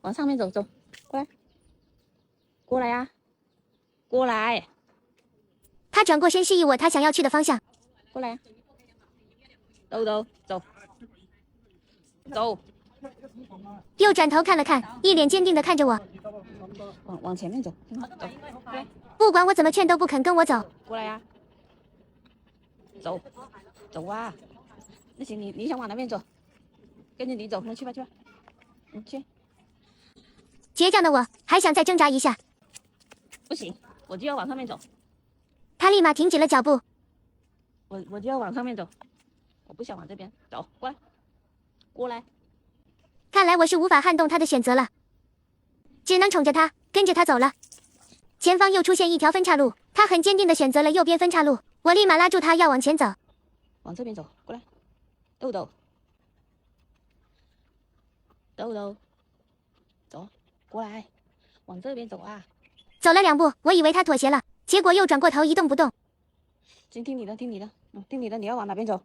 往上面走，走，过来，过来呀、过来，他转过身示意我他想要去的方向。过来呀、走走走，走，又转头看了看，一脸坚定地看着我，往前面走，走，过来，不管我怎么劝都不肯跟我走。过来呀、走，走啊！那行，你想往哪边走？跟着你走，那去吧去吧，你去。倔强的我还想再挣扎一下，不行，我就要往上面走，他立马停止了脚步。我就要往上面走，我不想往这边走，过来，过来，看来我是无法撼动他的选择了，只能宠着他，跟着他走了。前方又出现一条分岔路，他很坚定地选择了右边分岔路，我立马拉住他要往前走。往这边走，过来，豆豆，豆豆，走，过来，往这边走啊！走了2步，我以为他妥协了，结果又转过头一动不动。行，听你的，听你的，听你的，你要往哪边走？